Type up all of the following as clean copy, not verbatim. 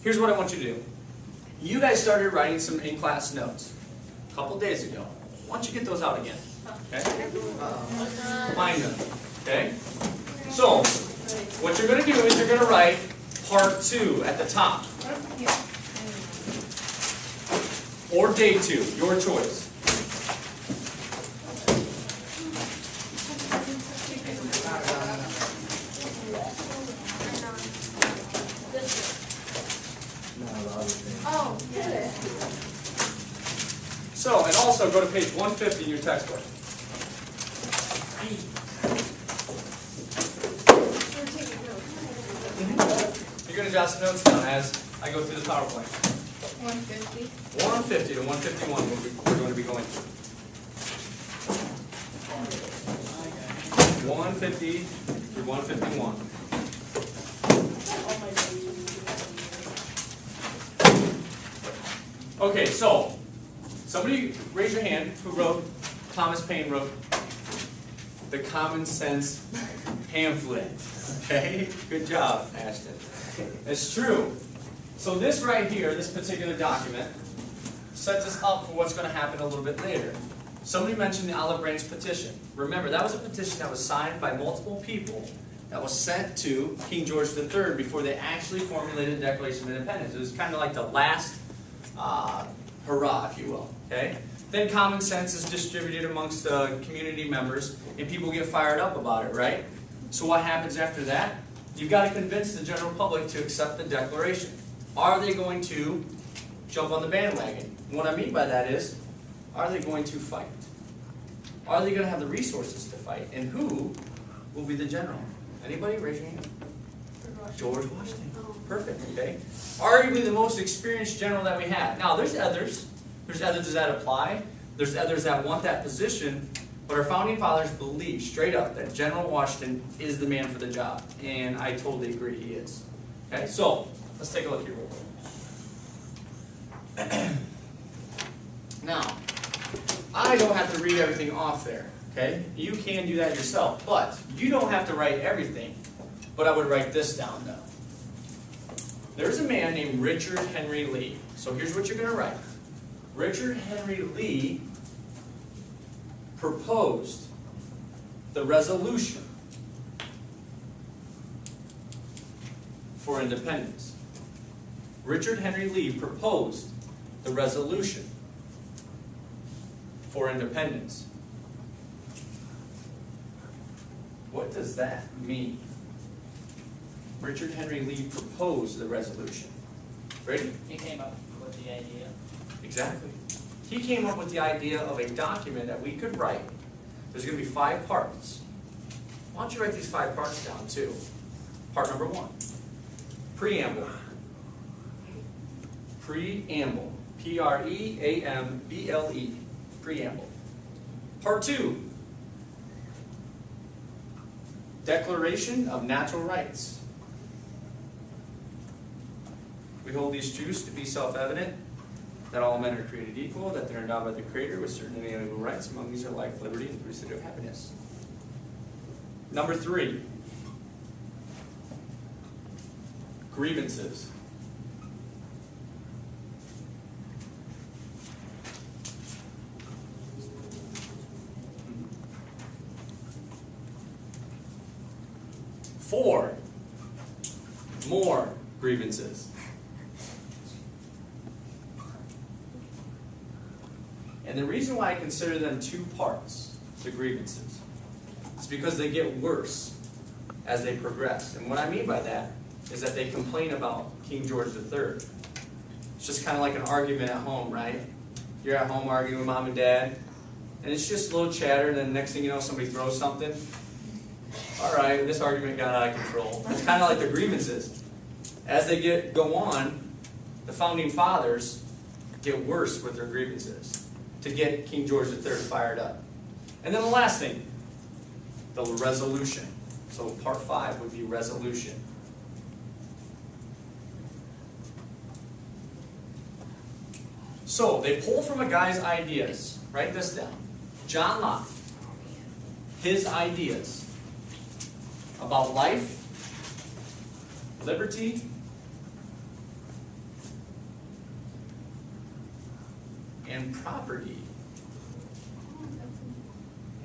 here's what I want you to do. You guys started writing some in-class notes a couple days ago. Why don't you get those out again? Okay? Find them. Okay? So, what you're going to do is you're going to write part 2 at the top. Or day 2, your choice. So, and also go to page 150 in your textbook. You're going to jot some notes down as I go through the PowerPoint. 150. 150 to 151 we're going to be going through. 150 through 151. Okay, so somebody raise your hand who wrote, Thomas Paine wrote, the Common Sense pamphlet. Okay, good job, Ashton. It's true. So this right here, this particular document, sets us up for what's going to happen a little bit later. Somebody mentioned the Olive Branch petition. Remember, that was a petition that was signed by multiple people that was sent to King George III before they actually formulated the Declaration of Independence. It was kind of like the last hurrah, if you will. Okay? Then common sense is distributed amongst the community members, and people get fired up about it, right? So what happens after that? You've got to convince the general public to accept the Declaration. Are they going to jump on the bandwagon? What I mean by that is, are they going to fight? Are they going to have the resources to fight? And who will be the general? Anybody? Raise your hand. George Washington. Perfect, okay? Arguably the most experienced general that we have. Now, there's others. There's others that apply. There's others that want that position. But our founding fathers believe straight up that General Washington is the man for the job. And I totally agree he is. Okay, so let's take a look here real quick. Now, I don't have to read everything off there. Okay? You can do that yourself. But you don't have to write everything. But I would write this down, though. There's a man named Richard Henry Lee. So here's what you're going to write. Richard Henry Lee proposed the resolution for independence. Richard Henry Lee proposed the resolution for independence. What does that mean? Richard Henry Lee proposed the resolution. Ready? He came up with the idea. Exactly. He came up with the idea of a document that we could write. There's going to be 5 parts. Why don't you write these 5 parts down too? Part number 1. Preamble. Preamble. P-R-E-A-M-B-L-E. Preamble. Part 2. Declaration of Natural Rights. We hold these truths to be self-evident, that all men are created equal, that they are endowed by the Creator with certain inalienable rights. Among these are life, liberty, and the pursuit of happiness. Number 3. Grievances. Four, more grievances. And the reason why I consider them 2 parts, the grievances, is because they get worse as they progress. And what I mean by that is that they complain about King George III. It's just kind of like an argument at home, right? You're at home arguing with mom and dad, and it's just a little chatter, and then next thing you know, somebody throws something. All right, this argument got out of control. It's kind of like the grievances. As they go on, the founding fathers get worse with their grievances to get King George III fired up. And then the last thing, the resolution. So part 5 would be resolution. So they pull from a guy's ideas. Write this down. John Locke. His ideas about life, liberty, and property.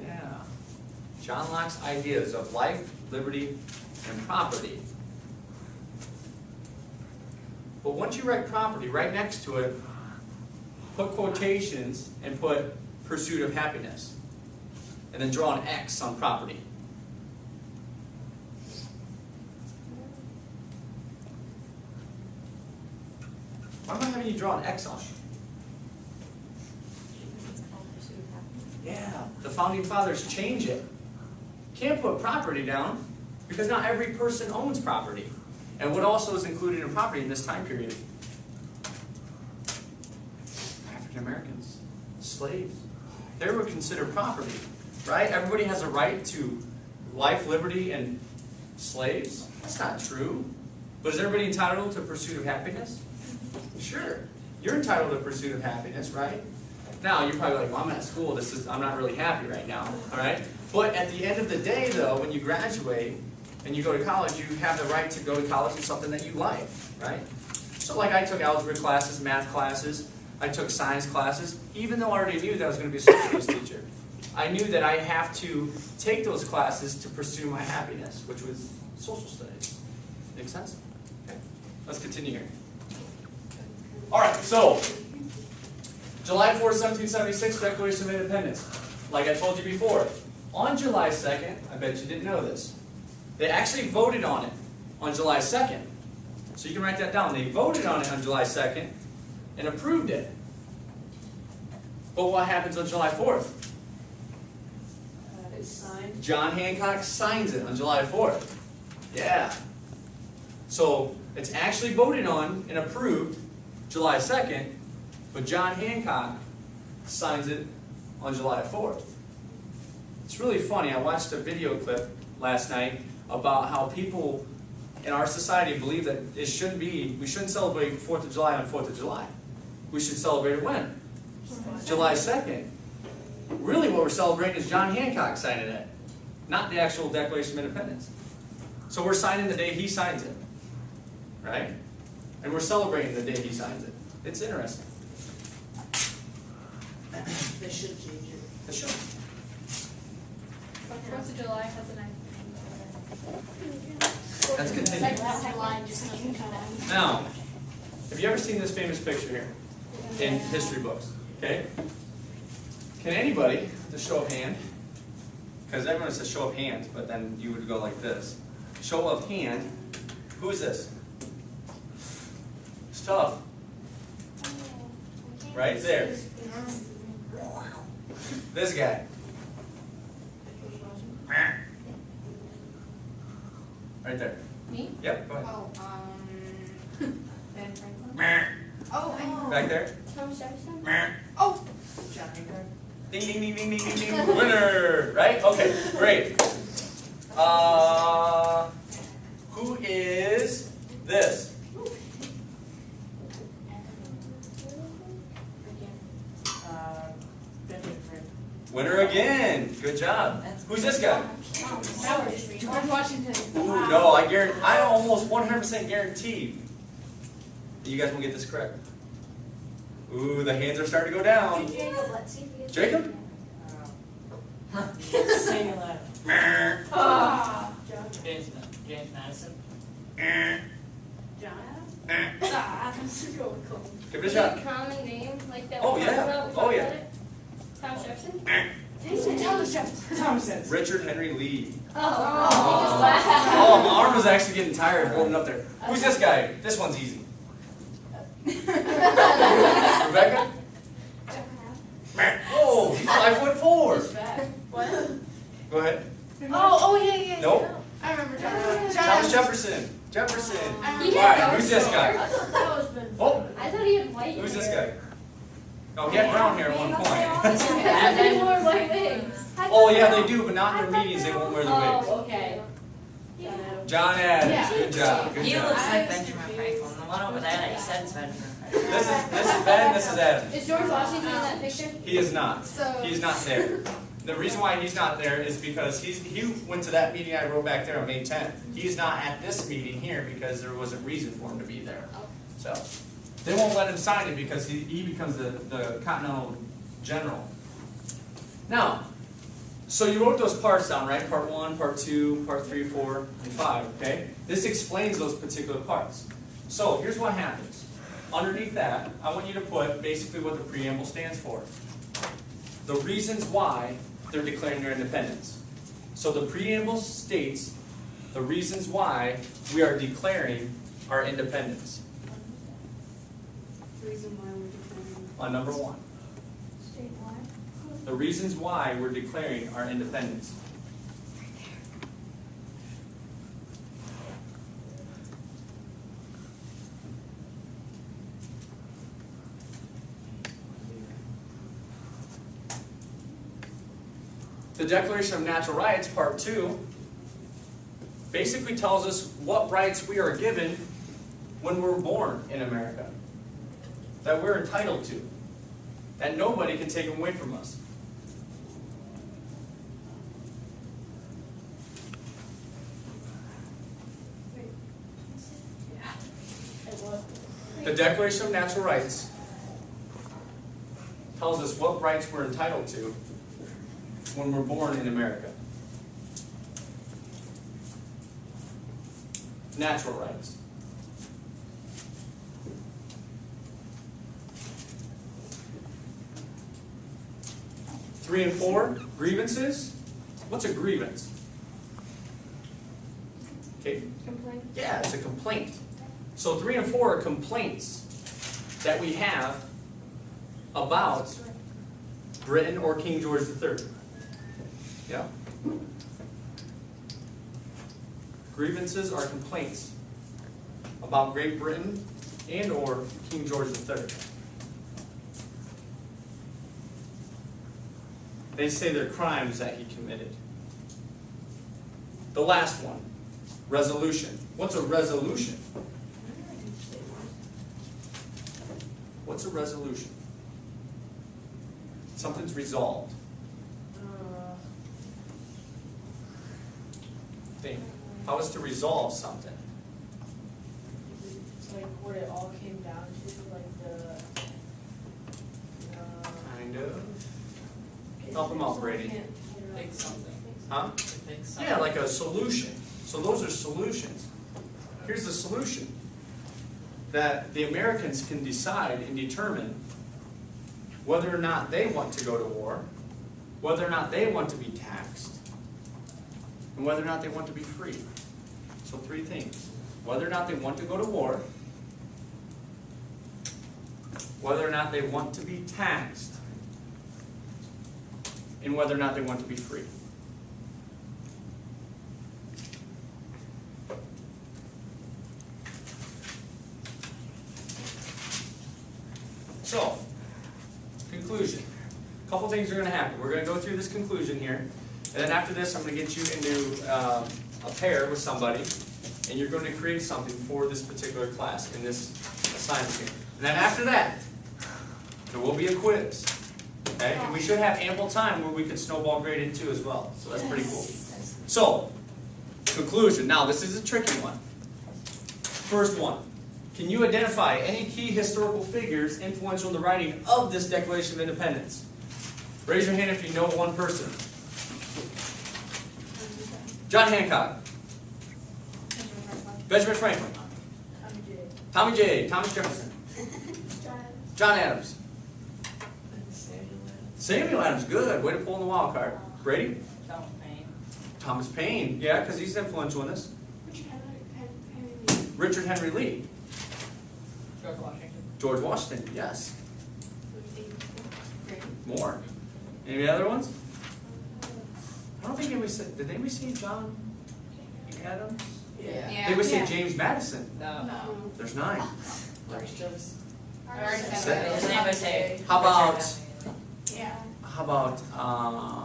Yeah. John Locke's ideas of life, liberty, and property. But once you write property, right next to it, put quotations and put pursuit of happiness. And then draw an X on property. Why am I having you draw an X on? Yeah, the founding fathers change it. Can't put property down because not every person owns property. And what also is included in property in this time period? African Americans, slaves. They were considered property, right? Everybody has a right to life, liberty, and slaves. That's not true. But is everybody entitled to pursuit of happiness? Sure. You're entitled to pursuit of happiness, right? Now, you're probably like, well, I'm at school. I'm not really happy right now, all right? But at the end of the day, though, when you graduate and you go to college, you have the right to go to college in something that you like, right? So like I took algebra classes, math classes, I took science classes, even though I already knew that I was going to be a social studies teacher. I knew that I have to take those classes to pursue my happiness, which was social studies. Make sense? Okay. Let's continue here. All right, so July 4th, 1776, Declaration of Independence. Like I told you before, on July 2nd, I bet you didn't know this, they actually voted on it on July 2nd. So you can write that down. They voted on it on July 2nd and approved it. But what happens on July 4th? It's signed. John Hancock signs it on July 4th. Yeah. So it's actually voted on and approved July 2nd, but John Hancock signs it on July 4th. It's really funny. I watched a video clip last night about how people in our society believe that we shouldn't celebrate 4th of July on 4th of July. We should celebrate it when? July 2nd. Really what we're celebrating is John Hancock signing it, not the actual Declaration of Independence. So we're signing the day he signs it, right? And we're celebrating the day he signs it. It's interesting. They should change it. They should. 4th of July has a nice Let's continue. Now, have you ever seen this famous picture here in history books? Okay? Can anybody, the show of hand, because everyone says show of hands, but then you would go like this. Show of hand, who is this? It's tough. Right there. This guy. Right there. Me? Yep, go ahead. Ben Franklin. Oh, Back there. Thomas Jefferson. Oh! John Hancock. Ding, ding, ding, ding, ding, ding, ding. Winner! Right? Okay, great. Who is this? Benjamin Franklin. Winner again. Good job. Who's this guy? George Washington. Ooh, no, I almost 100% guarantee that you guys will get this correct. Ooh, the hands are starting to go down. Jacob, let's see if he gets Jacob? Say it loud. James Madison. John Give it a shot. Common name like that. Oh, we yeah. talked about Oh, yeah. before? Thomas Jefferson. Thomas Jefferson. Thomas. Richard Henry Lee. Oh. Oh, my arm was actually getting tired holding up there. Who's this guy? This one's easy. Rebecca? Oh, he's 5'4". What? Go ahead. Oh, yeah. Nope. I remember Thomas Jefferson. Jefferson. He All had right, who's this guy? Oh, I thought he had white. who's this guy? Oh, he had brown hair at one point. I thought he wore white wigs. Oh, yeah, they do, but not in their meetings. They won't wear the wigs. Oh, okay. John Adams. Yeah. Good job. Good He job. looks like Benjamin Franklin. The one over there that you said is Benjamin Franklin. This is Ben. This is Adams. Is George Washington in that picture? He is not. So- He's not there. The reason why he's not there is because he went to that meeting I wrote back there on May 10th. He's not at this meeting here because there wasn't reason for him to be there. So, They won't let him sign it because he becomes the Continental General. Now, so you wrote those parts down, right? Part 1, Part 2, Part 3, 4, and 5, okay? This explains those particular parts. So here's what happens. Underneath that, I want you to put basically what the preamble stands for. The reasons why they're declaring their independence. So the preamble states the reasons why we are declaring our independence. Reason why we're declaring. On number 1. State why? The reasons why we're declaring our independence. The Declaration of Natural Rights, Part 2, basically tells us what rights we are given when we're born in America, that we're entitled to, that nobody can take them away from us. The Declaration of Natural Rights tells us what rights we're entitled to when we're born in America. Natural rights. Three and 4, grievances. What's a grievance? Okay. Complaint. Yeah, it's a complaint. So 3 and 4 are complaints that we have about Britain or King George III. Yeah. Grievances are complaints about Great Britain and or King George III. They say they're crimes that he committed. The last one, resolution. What's a resolution? What's a resolution? Something's resolved. Think. How is to resolve something? It's like what it all came down to, like the. Kind of. Help him out, Brady. Think something. Huh? Think something. Yeah, like a solution. So those are solutions. Here's the solution. That the Americans can decide and determine whether or not they want to go to war, whether or not they want to be taxed, and whether or not they want to be free. So 3 things. Whether or not they want to go to war, whether or not they want to be taxed, and whether or not they want to be free. So, conclusion. A couple things are going to happen. We're going to go through this conclusion here, and then after this I'm going to get you into a pair with somebody, and you're going to create something for this particular class in this assignment here. And then after that, there will be a quiz. Okay? And we should have ample time where we can snowball grade it too as well. So that's pretty cool. So, conclusion. Now this is a tricky one. First one. Can you identify any key historical figures influential in the writing of this Declaration of Independence? Raise your hand if you know one person. John Hancock. Benjamin Franklin. Tommy J. Thomas Jefferson. John Adams. Samuel Adams. Good. Way to pull in the wild card. Brady? Thomas Paine. Yeah, because he's influential in this. Richard Henry Lee. George Washington. George Washington. Yes. More. Any other ones? I don't think anybody said. Did anybody say John Adams? Yeah. They would say James Madison. No. There's 9. Does Seven. anybody say? How about Yeah.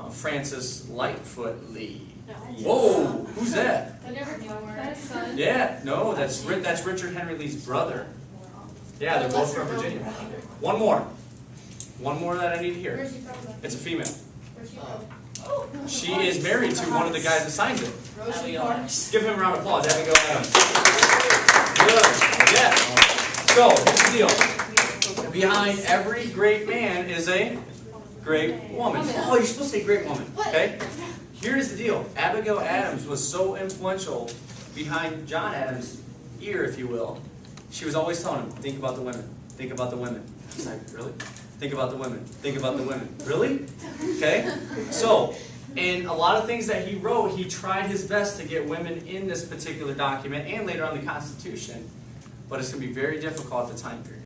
Francis Lightfoot Lee? No. Whoa, who's that? I never knew that son. Yeah, no, that's Richard Henry Lee's brother. Yeah, they're both from Virginia. One more that I need to hear. Where's she from? It's a female. Where's she from? She is married to one of the guys that signed it. Abigail Adams. Give him a round of applause. Abigail Adams. Good. Yeah. So, here's the deal. behind every great man is a great woman. Oh, you're supposed to say great woman, okay? Here's the deal. Abigail Adams was so influential behind John Adams' ear, if you will. She was always telling him, think about the women. Think about the women. It's like, really? Think about the women. Think about the women. Really? Okay? So, in a lot of things that he wrote, he tried his best to get women in this particular document and later on the Constitution. But it's going to be very difficult at the time period.